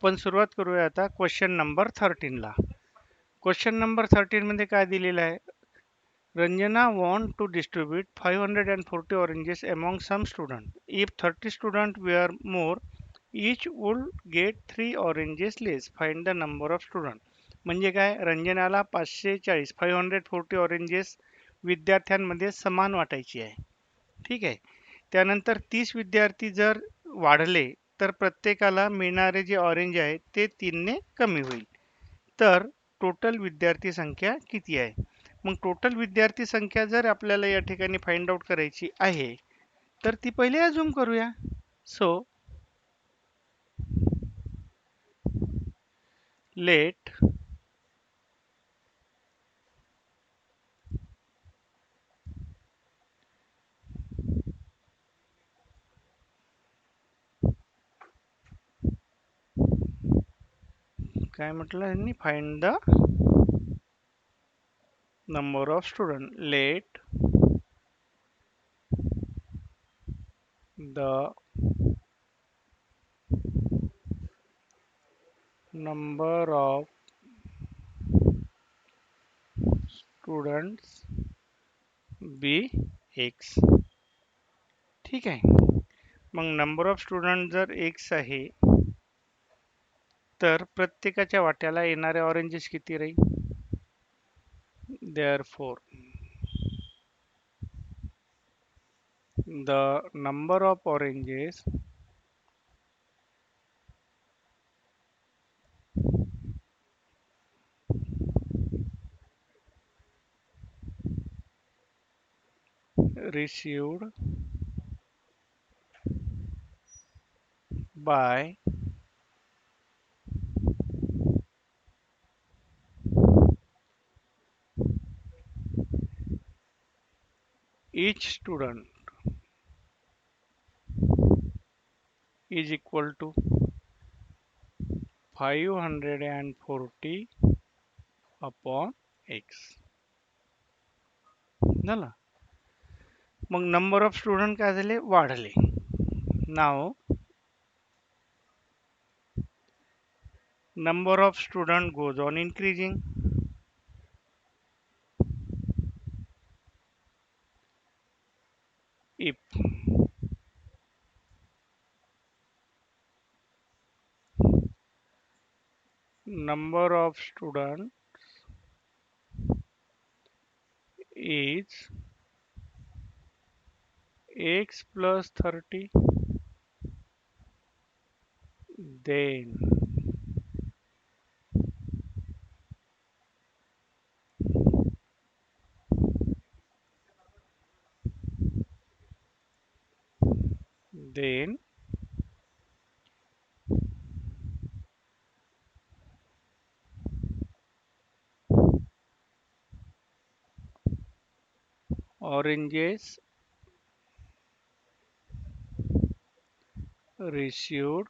आपण सुरुवात करूया आता क्वेश्चन नंबर 13 ला. क्वेश्चन नंबर 13 मध्ये काय दिलेलं आहे? Ranjana want to distribute 540 oranges among some students. If 30 students were more, each would get 3 oranges less. Find the number of students. म्हणजे काय? रंजनाला 540 540 ऑरेंजेस विद्यार्थ्यांमध्ये समान वाटायची आहे. ठीक आहे. त्यानंतर 30 विद्यार्थी जर वाढले तर प्रत्येकाला मिळणारे जे ऑरेंज आहे ते 3 ने कमी होईल. तर टोटल विद्यार्थी संख्या किती आहे? मग टोटल विद्यार्थी संख्या जर आपल्याला या ठिकाणी फाइंड आउट करायची आहे तर ती पहिले अझूम करूया. सो लेट काय म्हटलं यांनी? Find the number of student. Let the number of students be x. ठीक आहे. मग नंबर ऑफ स्टुडंट जर एक्स आहे तर प्रत्येकाच्या वाट्याला येणारे ऑरेंजेस किती राहील? Therefore, the number of oranges received by each student is equal to 540 upon x. झालं. मग नंबर ऑफ स्टुडंट काय झाले? वाढले. नाव number of student goes on increasing. If number of student is x plus 30, then then oranges received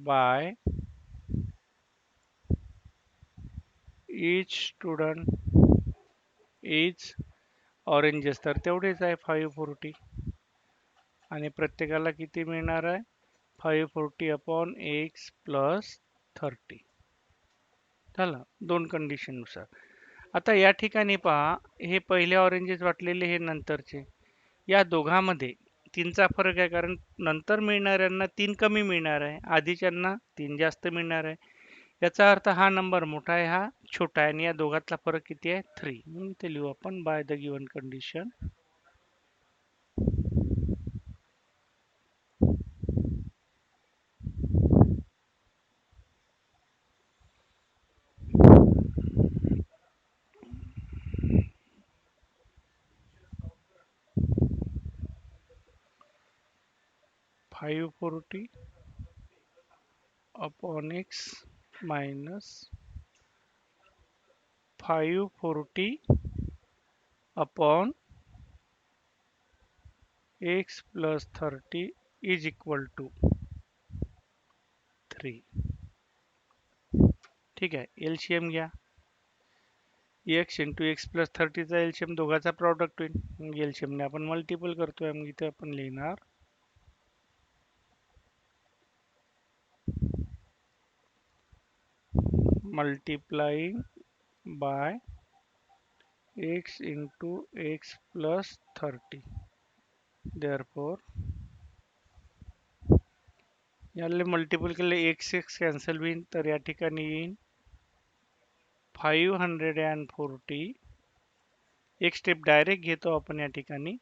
by each student is oranges तर तेवढेच आहे 540 आणि प्रत्येकाला किती मिळणार आहे? 540 अपॉन एक्स प्लस 30. झालं. दोन कंडिशननुसार. आता या ठिकाणी पहा, हे पहिले ऑरेंजेस वाटलेले हे नंतरचे. या दोघांमध्ये 3चा फरक आहे कारण नंतर मिळणाऱ्यांना 3 कमी मिळणार आहे, आधीच्यांना 3 जास्त मिळणार आहे. याचा अर्थ हा नंबर मोठा आहे, हा छोटा आहे आणि या दोघातला फरक किती आहे? 3. म्हणून ते लिहू आपण by the given condition. Five 40 upon x minus 540 upon x plus 30 is equal to 3. ठीक आहे. एलसीएम घ्या. एक्स इंटू एक्स प्लस 30चा एलसीएम दोघांचा प्रॉडक्ट होईल. मग एलसीएमने आपण मल्टिपल करतोय, मग इथे आपण लिहिणार multiplying by x into x plus 30. Therefore याला मल्टिपल केले x x कॅन्सल होईल तर या ठिकाणी येईल 540. एक स्टेप डायरेक्ट घेतो आपण या ठिकाणी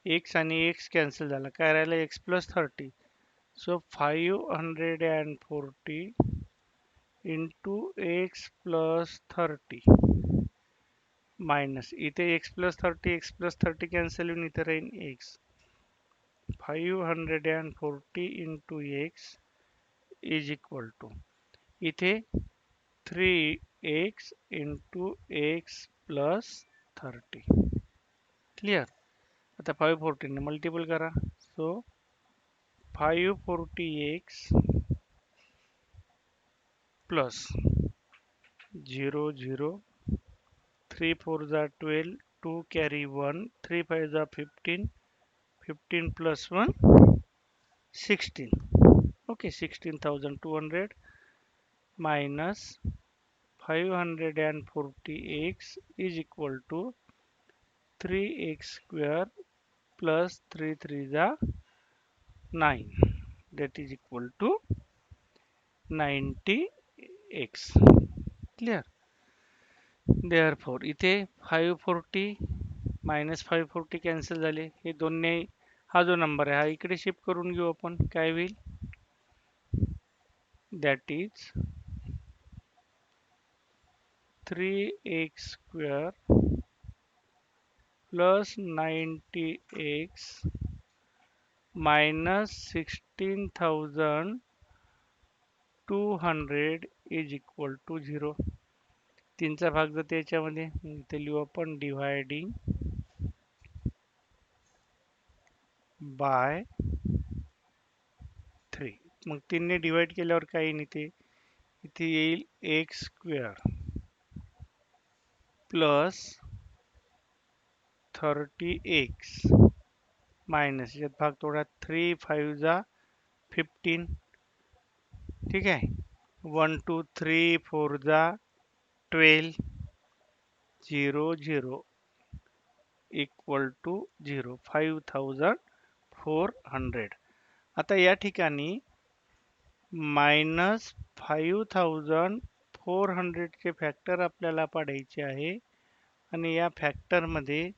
x आणि x कॅन्सल झाला काय राहिलं x plus 30. So 540 into x plus 30 minus इथे x प्लस 30 कॅन्सल होऊन इथे राहील x. 540 into x is equal to इथे 3x into x plus 30. Clear. आता 540 ने मल्टिपल करा. सो 540x प्लस 0 0 3 4 जा 12 2 carry 1 3 5 जा 15 15 plus 1 16. Okay, 16,200 minus 540x is equal to 3x square plus 3 3 जा 9. That is equal to 90x. Clear. Therefore इथे 540 minus 540 cancel झाले. हे दोन्ही हा जो नंबर आहे हा इकडे शिफ्ट करून घेऊ आपण. काय होईल that is 3x square plus 90x minus 16,200 is equal to 0. 3चा भाग जाते याच्यामध्ये इथे लिहू आपण डिवायडिंग बाय 3. मग 3 ने डिवाइड केल्यावर काय येईल इथे इथे येईल x square plus 30x minus यात भाग तोडा 3 5 जा 15. ठीक आहे 1 2 3 4 जा 12 0 0 इक्वल टू 0 5400. आता या ठिकाणी मायनस 5400 चे फॅक्टर आपल्याला पाडायचे आहे आणि या फॅक्टर मध्ये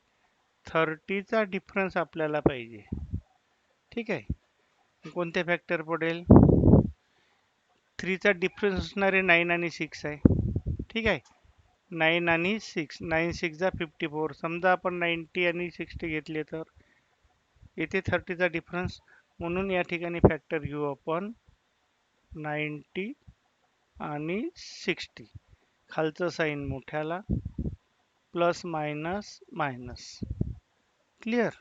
30 चा डिफरन्स आपल्याला पाहिजे. ठीक आहे कोणते फॅक्टर पडेल 3 चा डिफरन्स असणारे 9 आणि 6 आहे. ठीक आहे 9 आणि 6 9 6 जा 54. समजा आपण 90 आणि 60 घेतले तर इथे 30 चा डिफरन्स म्हणून या ठिकाणी फॅक्टर घेऊ आपण 90 आणि 60. खालचं साइन मोठ्याला प्लस मायनस मायनस. क्लिअर.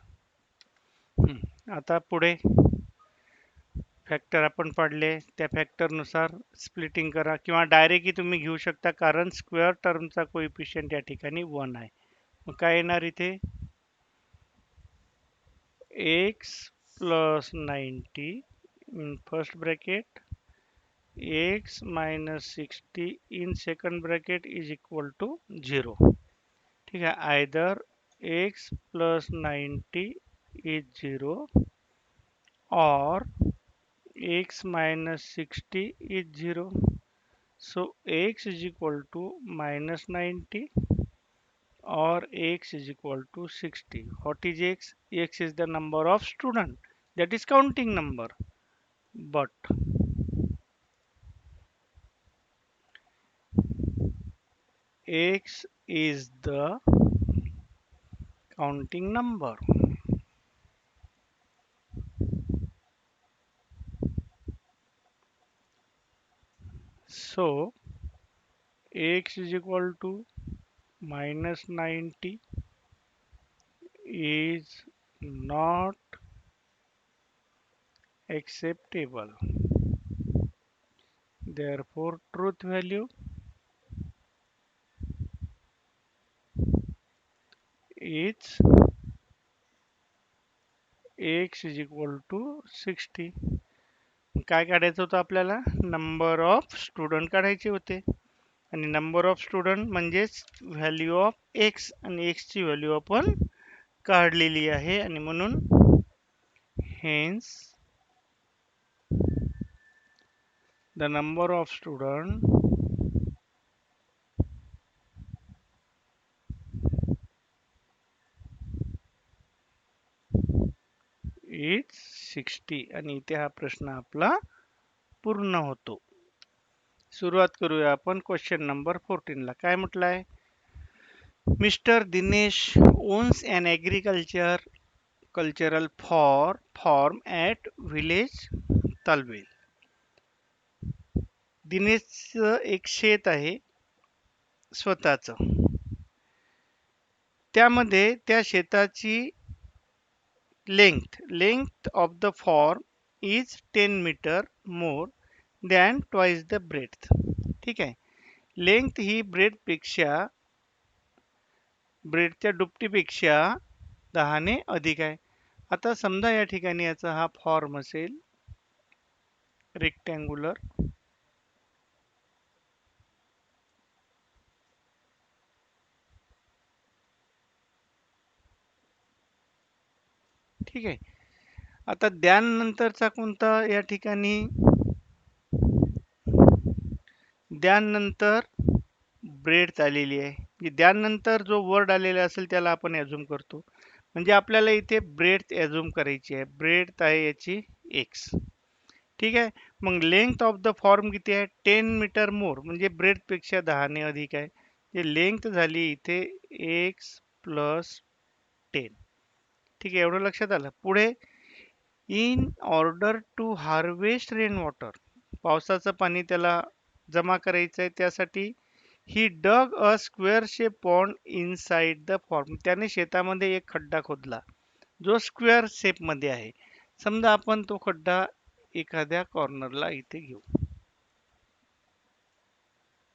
आता पुढे फॅक्टर आपण पाडले त्या फॅक्टरनुसार स्प्लिटिंग करा किंवा डायरेक्टली तुम्ही घेऊ शकता कारण स्क्वेअर टर्मचा कोइफिशियंट या ठिकाणी 1 आहे. मग काय येणार इथे x plus 90 in first bracket x minus 60 in second bracket is equal to 0. ठीक है either x plus 90 is 0 or x minus 60 is 0. So x is equal to minus 90 or x is equal to 60. What is x? X is the number of student, that is counting number, but x is the counting number. So x is equal to minus 90 is not acceptable. Therefore truth value is x is equal to 60. काय काढायचं होतं आपल्याला number of student काढायचे होते. आणि number of student म्हणजेच value of x, आणि x ची व्हॅल्यू आपण काढलेली आहे, आणि म्हणून hence the number of student is 60. आणि इथे हा प्रश्न आपला पूर्ण होतो. सुरुवात करूया आपण क्वेश्चन नंबर 14 ला. काय म्हटलंय? Mr Dinesh owns an cultural farm at village Talwel. दिनेशचं एक शेत आहे स्वतःचं. त्यामध्ये त्या शेताची length of the farm is 10 metre more than twice the breadth. ठीक आहे. लेंथ ही ब्रेडच्या दुपटीपेक्षा 10ने अधिक आहे. आता समजा या ठिकाणी याचा हा फॉर्म असेल रेक्टँग्युलर. ठीक आहे. आता द्यान नंतरचा कोणता या ठिकाणी, द्यान नंतर ब्रेड आलेली आहे. म्हणजे द्यान नंतर जो वर्ड आलेला असेल त्याला आपण ॲझ्युम करतो. म्हणजे आपल्याला इथे ब्रेड ॲझ्युम करायची आहे. ब्रेड आहे याची एक्स. ठीक आहे. मग लेंथ ऑफ द फॉर्म किती आहे? 10 मीटर मोर, म्हणजे ब्रेडपेक्षा 10ने अधिक आहे. जे लेंथ झाली इथे एक्स प्लस 10. ठीक आहे. एवढं लक्षात आलं. पुढे in order to harvest rain water, पावसाचं पाणी त्याला जमा करायचं आहे, त्यासाठी he dug a square shape pond inside the farm. त्याने शेतामध्ये एक खड्डा खोदला जो स्क्वेअर शेप मध्ये आहे. समजा आपण तो खड्डा एखाद्या कॉर्नरला इथे घेऊ.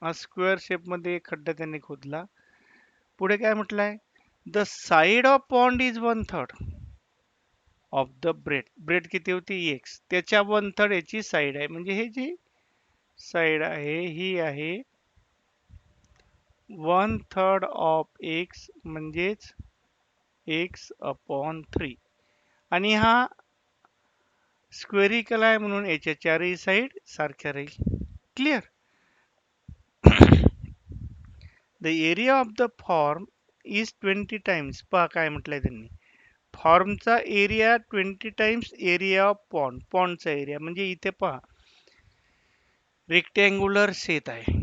हा स्क्वेअर शेप मध्ये एक खड्डा त्याने खोदला. पुढे काय म्हटलंय? The side of pond is 1/3 of the bread किती होती? एक्स. त्याच्या 1/3 याची साईड आहे. म्हणजे हे जी साईड आहे ही आहे 1/3 ऑफ एक्स, म्हणजेच एक्स अपॉन 3. आणि हा स्क्वेरिकल आहे म्हणून याच्या चारही साईड सारख्या राहील. Clear? The area of the farm is 20 times. पहा काय म्हटलंय त्यांनी, फॉर्मचा एरिया 20 टाइम्स एरिया ऑफ पॉन्डचा एरिया. म्हणजे इथे पहा रेक्टँग्युलर शेत आहे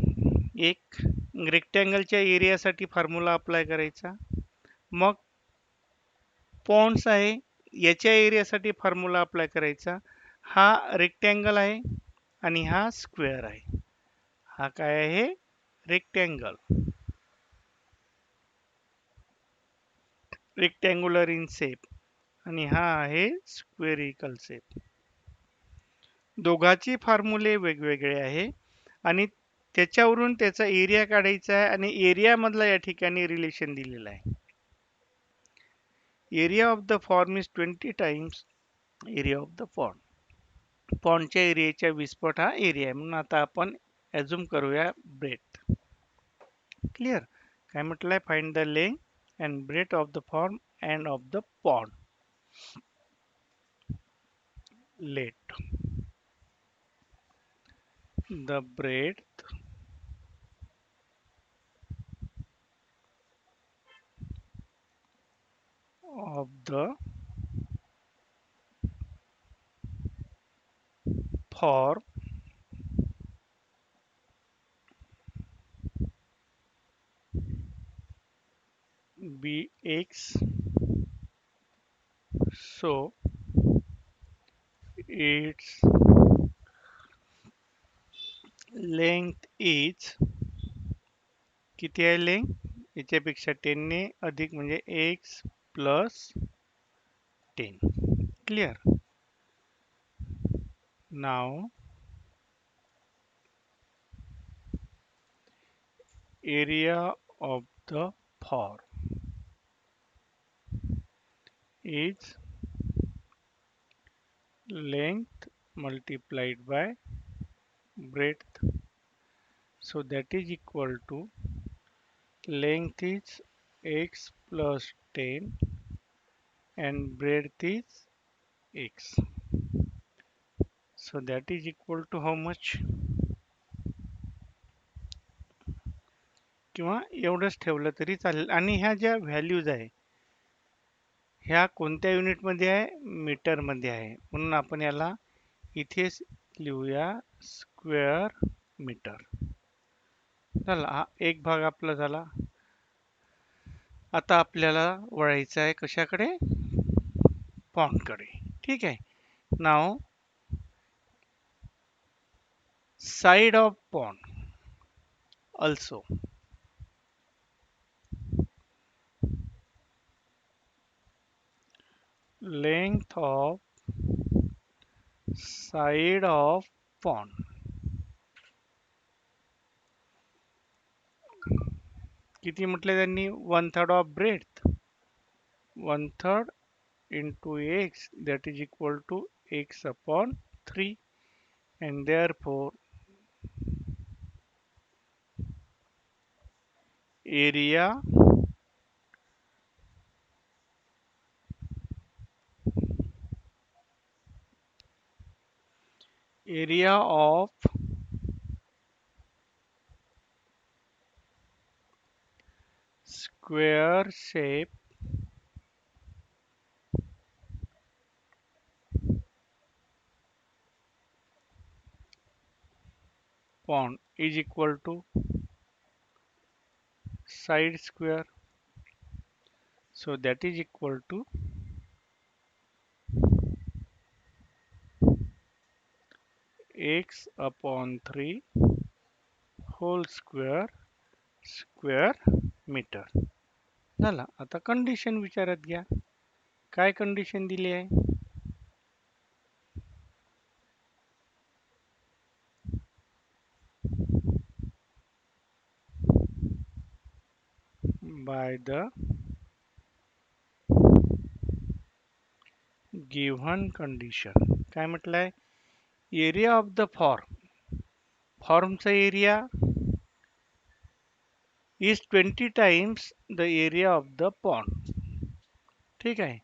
एक, रेक्टँगलच्या एरियासाठी फॉर्म्युला अप्लाय करायचा. मग पॉन्ड्स आहे याच्या एरियासाठी फॉर्म्युला अप्लाय करायचा. हा रेक्टँगल आहे आणि हा स्क्वेअर आहे. हा काय आहे? रेक्टँगल, रेक्टँग्युलर इन शेप, आणि हा आहे स्क्वेरिकल शेप. दोघांची फॉर्म्युले वेगवेगळे आहे आणि त्याच्यावरून त्याचा एरिया काढायचा आहे, आणि एरिया मधला या ठिकाणी रिलेशन दिलेला आहे. Area of the farm is 20 times area of the pond. पॉन्डच्या एरियाच्या 20 पट हा एरिया आहे. म्हणून आता आपण ॲझ्युम करूया ब्रेथ. क्लिअर? काय म्हटलंय? Find the length and breadth of the form and of the pond. Let the breadth of the form be x, so its length is, किती आहे लेंथ? याच्यापेक्षा 10 ने अधिक, म्हणजे x plus 10. Clear? Now area of the form is length multiplied by breadth. So that is equal to length is x plus 10 and breadth is x. So that is equal to how much? किंवा एवढंच ठेवलं तरी चालेल. आणि ह्या ज्या values आहे ह्या कोणत्या युनिटमध्ये आहे? मीटरमध्ये आहे. म्हणून आपण याला इथेच लिहूया स्क्वेअर मीटर. झाला हा एक भाग आपला झाला. आता आपल्याला वळायचं आहे कशाकडे? पॉन्डकडे. ठीक आहे. नाव side of pond also length of side of pond किती म्हटले त्यांनी? 1/3 of breadth. 1/3 into x, that is equal to x upon 3, and therefore area of square shape pond is equal to side square. So that is equal to x upon 3 whole square meter. झाला. आता condition विचारात घ्या. काय condition दिली आहे? by the given condition. काय म्हटलंय? Area of the फॉर्मचा area is 20 times the area of the pond. ठीक आहे.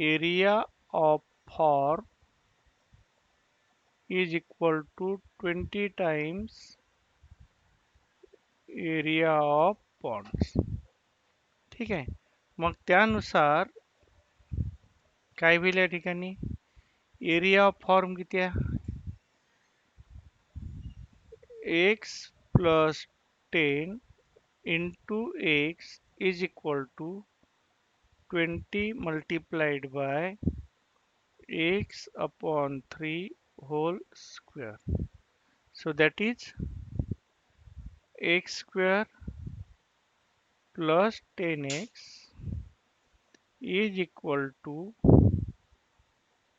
Area of farm is equal to 20 times area of ponds. ठीक आहे. मग त्यानुसार काय होईल या ठिकाणी? एरिया ऑफ फॉर्म किती आहे? x plus 10 into x is equal to 20 multiplied by x upon 3 whole square. So that is x square plus 10x is equal to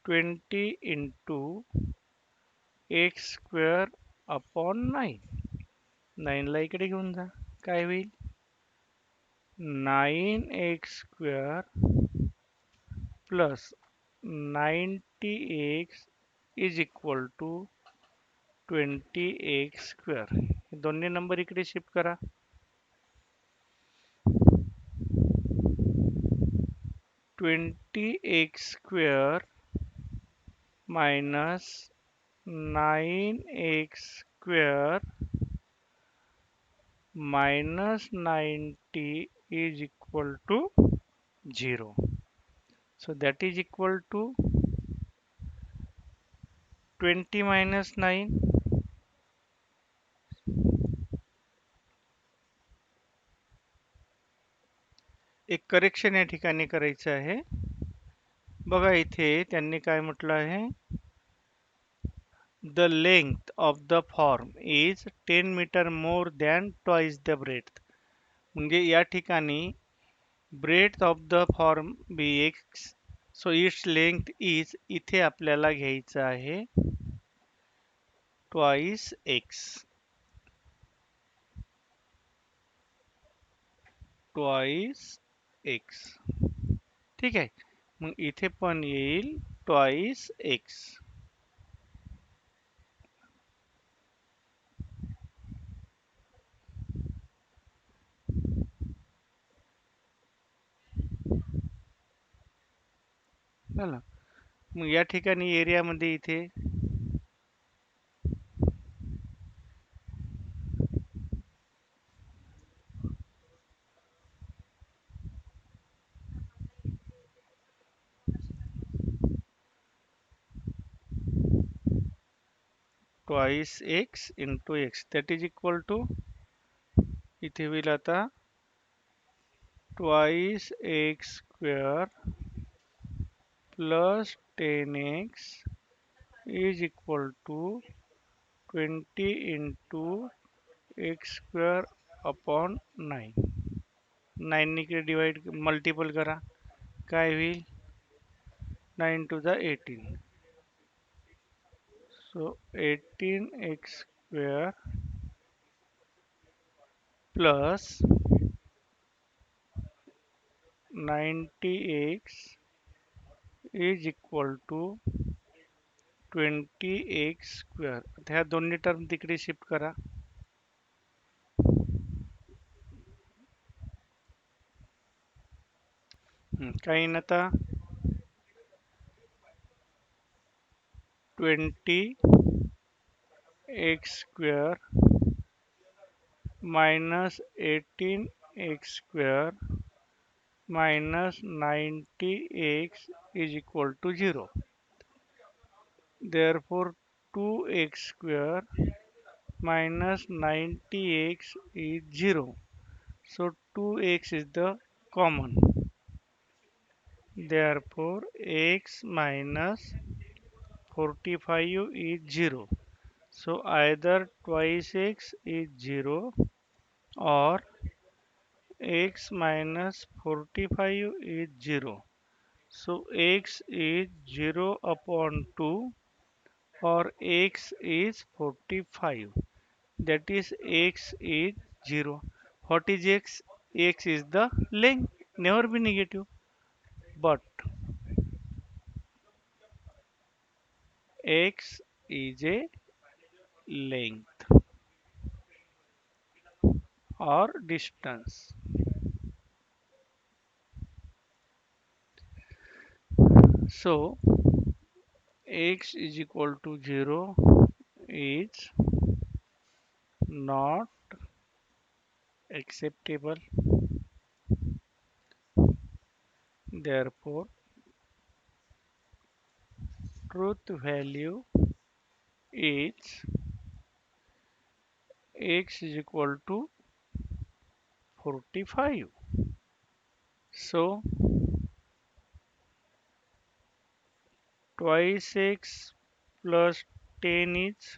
20 into x square upon 9. 9 ला इकडे घेऊन जा. काय होईल? 9x square plus 90x is equal to 20x square. हे दोन्ही number इकडे shift करा. 20x square minus 9x square minus 90 is equal to 0. So that is equal to 20 minus 9. एक correction या ठिकाणी करायचं आहे. बघा इथे त्यांनी काय म्हटलं आहे? The length of the form is 10 meter more than twice the breadth. म्हणजे या ठिकाणी breadth of the form bx, so its length is, इथे आपल्याला घ्यायचं आहे twice x. twice x. ठीक आहे. मग इथे पण येईल twice x. झालं. मग या ठिकाणी एरियामध्ये इथे twice x into x that is equal to, इथे होईल आता twice x square plus 10x is equal to 20 into x square upon 9. 9 ने डिवाइड मल्टिपल करा, काय होईल 9 to the 18. So 18x square plus 90x is equal to 20x square. ह्या दोन्ही term तिकडे शिफ्ट करा. काय येईन आता 20x square minus 18x square minus 90x is equal to 0. Therefore 2x square minus 90x is 0. So 2x is the common. Therefore x minus 45 is 0. So either twice x is 0 or x minus 45 is 0. So x is 0 upon 2 or x is 45. That is x is 0. What is x? X is the length, never be negative. But x is a length or distance. So x is equal to 0 is not acceptable. Therefore, truth value is x is equal to 45. So twice x plus 10 is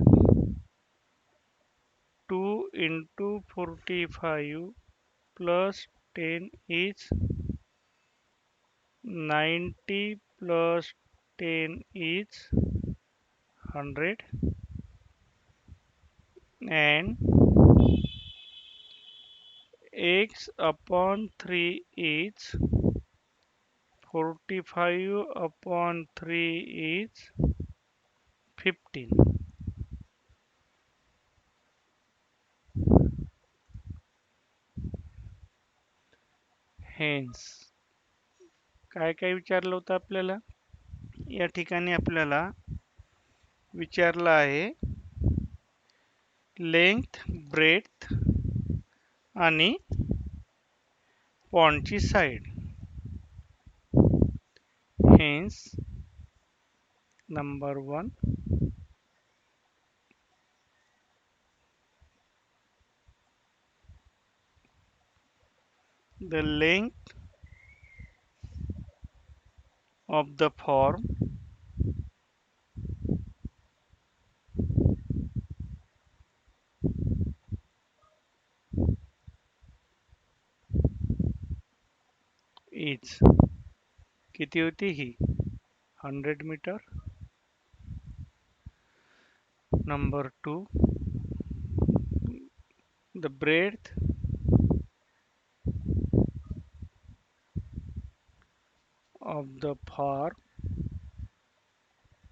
2 into 45 plus 10 is 90 plus 10 is 100 and x upon 3 is 45 upon 3 is 15. Hence काय काय विचारलं होतं आपल्याला, या ठिकाणी आपल्याला विचारलं आहे लेंथ, ब्रेथ आणि पॉन्डची side. Hence number 1, the length of the form is किती होती ही 100 metre. Number 2, the breadth of the form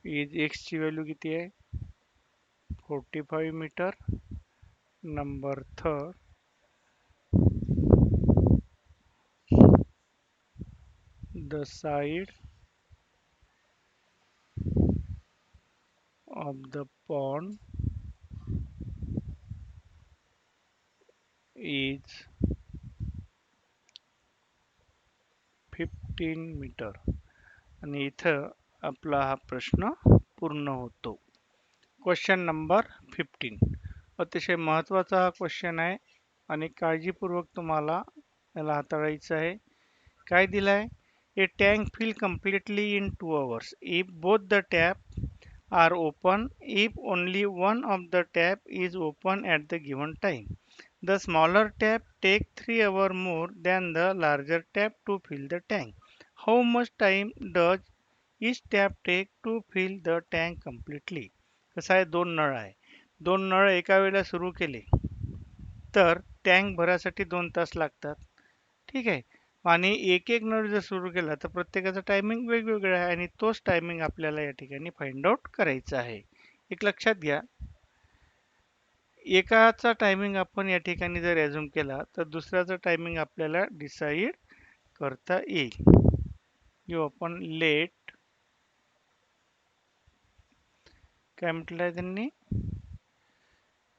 is x ची व्हॅल्यू किती आहे 45 metre. Number 3, the side of the pond is 15 metre. आणि इथं आपला हा प्रश्न पूर्ण होतो. Question number 15. अतिशय महत्त्वाचा हा क्वेश्चन आहे आणि काळजीपूर्वक तुम्हाला याला हाताळायचं आहे. काय दिलाय? ए tank fill completely in 2 hours if both the tap are open, if only one of the tap is open at the given time. The smaller tap take 3 hours more than the larger tap to fill the tank. How much time does each tap take to fill the tank completely? कसं आहे, दोन नळ आहे. दोन नळ एका वेळेला सुरू केले तर टँक भरासाठी 2 तास लागतात. ठीक आहे. आणि एक एक नळ जर सुरू केला तर प्रत्येकाचा टायमिंग वेगवेगळा आहे आणि तोच टायमिंग आपल्याला या ठिकाणी फाइंड आउट करायचा आहे. एक लक्षात घ्या, एकाचा टायमिंग आपण या ठिकाणी जर ॲझ्युम केला तर दुसऱ्याचा टायमिंग आपल्याला डिसाईड करता येईल. जो आपण लेट, काय म्हटलंय त्यांनी,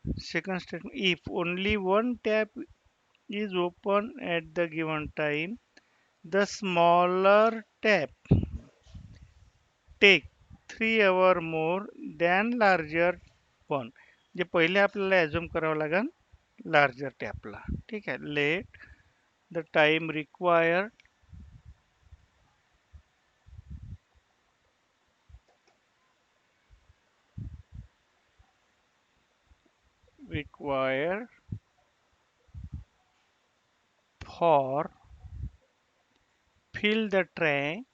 second statement, if only one tap is open at the given time, the smaller tap take 3 hour more than larger one. जे पहिले आपल्याला ॲझ्युम करावं लागेल लार्जर टॅपला. ठीक आहे. Let the time required for fill the tank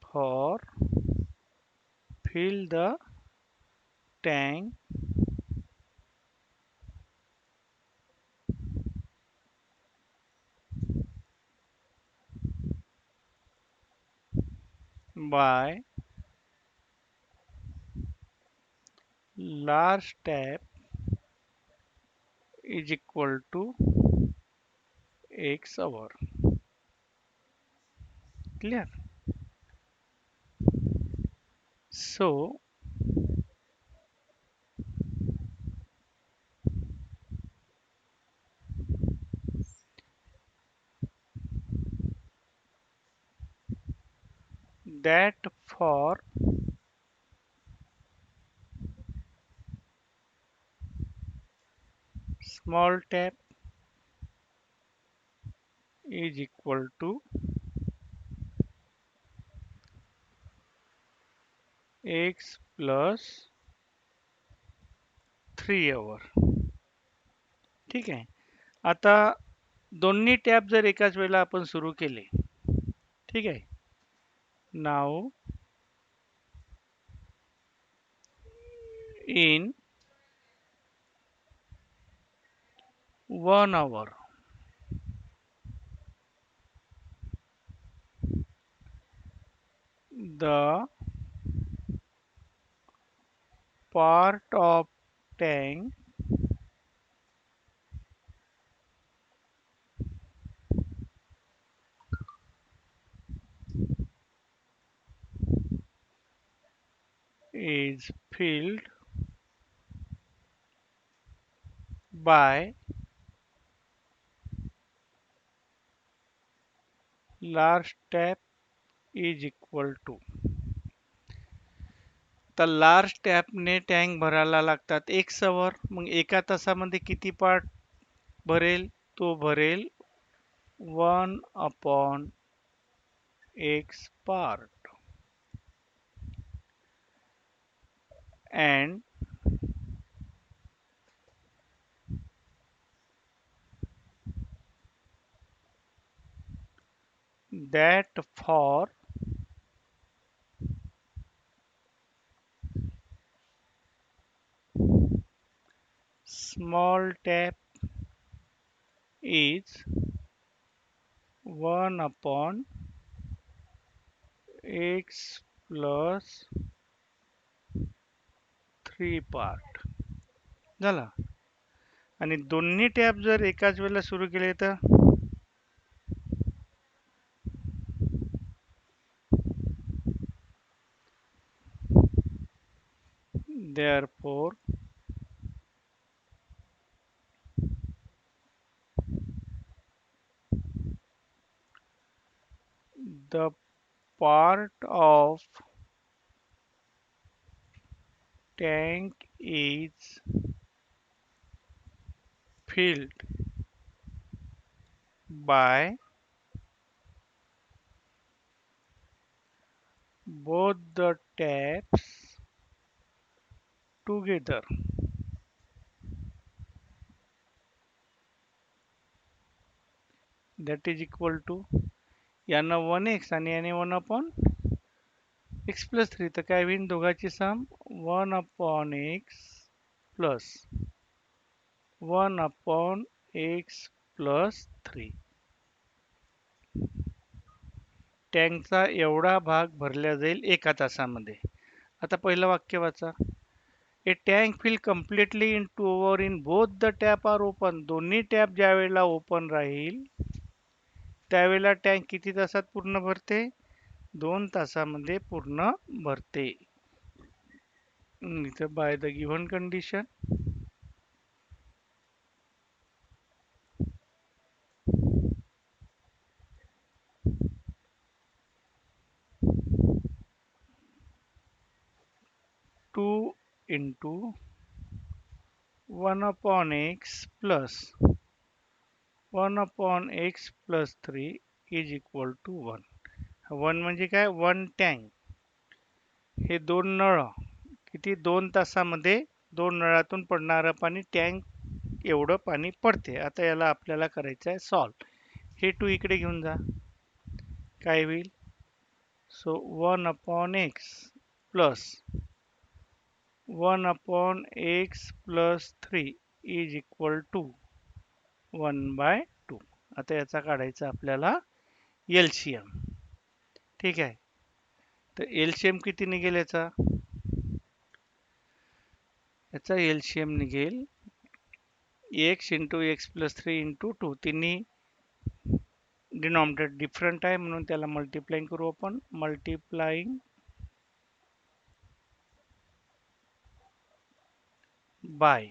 for fill the tank by large tap is equal to x hour. Clear? So that for small tap is equal to x plus 3 hour. ठीक आहे. आता दोन्ही tap जर एकाच वेळेला आपण सुरू केले, ठीक आहे, नाव in 1 hour the part of tank is filled by large tap is equal to. तर लार्ज टॅपने टँक भरायला लागतात 1 आवर. मग एका तासामध्ये किती पार्ट भरेल? तो भरेल 1/x part. And that for small tap is 1/x plus 3 part. झाला. आणि दोन्ही टॅप जर एकाच वेळेला सुरू केले तर therefore the part of tank is filled by both the taps together. That is equal to यानं 1x आणि याने 1 अपॉन x प्लस 3. तर काय होईल दोघांची सम 1 upon x plus 1 upon x plus 3. टँकचा एवढा भाग भरला जाईल एका तासामध्ये. आता पहिलं वाक्य वाचा. A tank fill completely in two over in both the tap are open. दोन्ही टॅप ज्या वेळेला ओपन राहील त्यावेळेला टँक किती तासात पूर्ण भरते? 2 तासामध्ये पूर्ण भरते. इथं by the given condition 2 into 1 upon x plus 1 upon x plus 3 is equal to 1. 1 म्हणजे काय? 1 टँक. हे 2 नळ किती 2 तासामध्ये 2 नळातून पडणारं पाणी टँक एवढं पाणी पडते. आता याला आपल्याला करायचं आहे सॉल्व. हे 2 इकडे घेऊन जा. काय होईल? So 1 upon x plus 1 upon x plus 3 is equal to 1/2. आता याचा काढायचा आपल्याला एलसीएम. ठीक आहे. तर एलसीएम किती निघेल याचा? याचा एलसीएम निघेल x into x plus 3 into 2. तिन्ही डिनॉमिनेटर डिफरंट आहे म्हणून त्याला मल्टिप्लाइंग करू आपण. Multiplying bye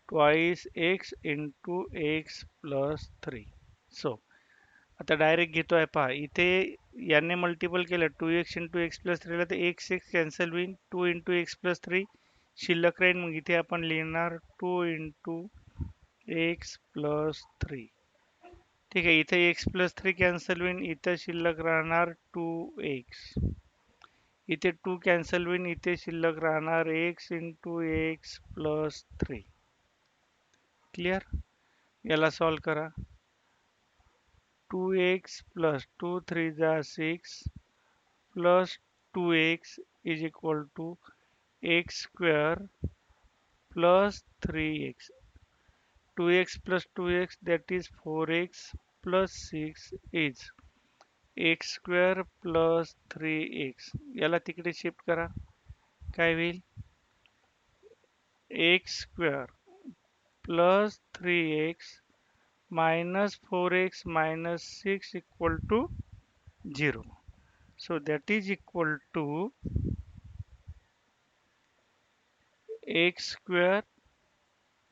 twice x into x plus 3. सो आता डायरेक्ट घेतोय पहा. इथे याने मल्टिपल केलं 2x इंटू एक्स प्लस 3 तर एक्स एक्स कॅन्सल होईल. 2 इंटू एक्स प्लस 3 शिल्लक राहील. मग इथे आपण लिहिणार 2 इंटू एक्स प्लस 3. ठीक आहे. इथे एक्स प्लस 3 कॅन्सल होईल. इथं शिल्लक राहणार 2x. इथे 2 कॅन्सल होईल. इथे शिल्लक राहणार x into x plus 3. Clear? याला सॉल्व करा. 2x plus 2 3 जा 6 plus 2x is equal to x square plus 3x. 2x plus 2x that is 4x plus 6 is x square plus 3x. याला तिकडे शिफ्ट करा. काय होईल? x square plus 3x minus 4x minus 6 equal to 0. So that is equal to x square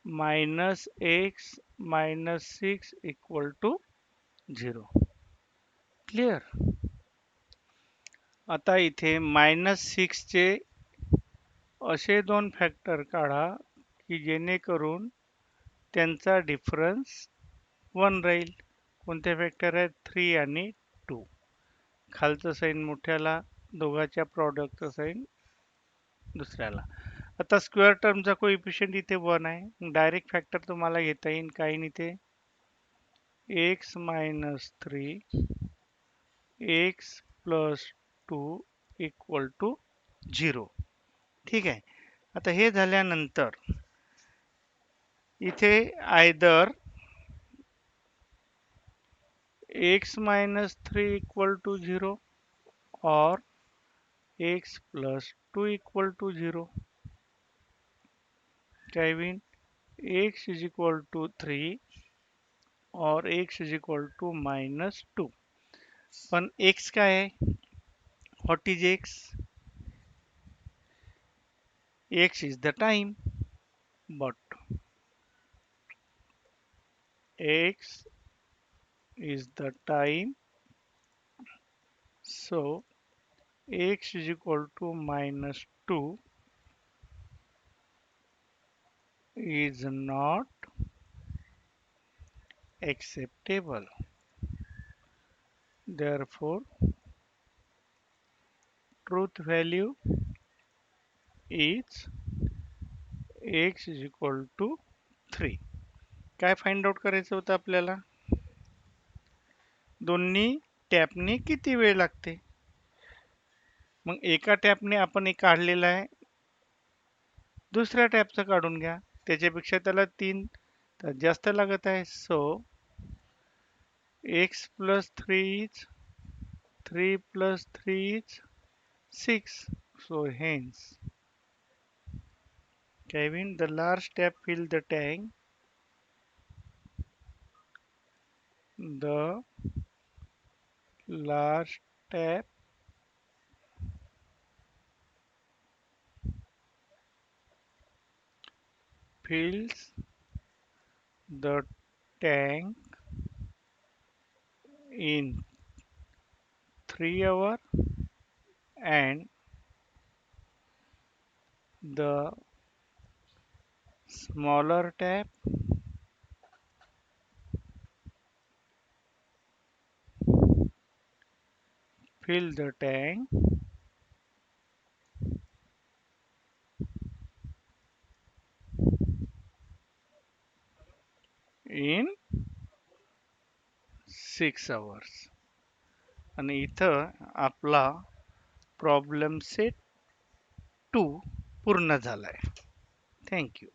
minus x minus 6 equal to 0. Clear? आता इथे -6 चे असे दोन फॅक्टर काढा की जेणेकरून त्यांचा डिफरन्स 1 राहील. कोणते फॅक्टर आहेत? 3 आणि 2. खालचं साईन मोठ्याला, दोघांच्या प्रॉडक्टचं साईन दुसऱ्याला. आता स्क्वेअर टर्मचा कोइफिशियंट इथे 1 आहे. डायरेक्ट फॅक्टर तुम्हाला घेता येईल. काही नाही ते x minus 3 x plus 2 equal to 0. ठीक आहे. आता हे झाल्यानंतर इथे either x minus 3 equal to 0 or x plus 2 equal to 0. काय होईल? x is equal to 3 or x is equal to minus 2. पण x काय आहे? What is x? X is the time, but X is the time, so X is equal to minus 2 is not acceptable. Therefore, truth value is X is equal to 3. काय find out करायचं होतं आपल्याला? दोन्ही टॅपने किती वेळ लागते? मग एका टॅपने आपण एक काढलेला आहे, दुसऱ्या टॅपचं काढून घ्या. त्याच्यापेक्षा त्याला 3 तर जास्त लागत आहे. सो x plus 3 is 3 plus 3 is 6. So hence, Kevin, the large tap fill the tank. The large tap fills the tank in 3 hours and the smaller tap fill the tank in 6 hours. आणि इथं आपला problem set 2 पूर्ण झालाय. Thank you.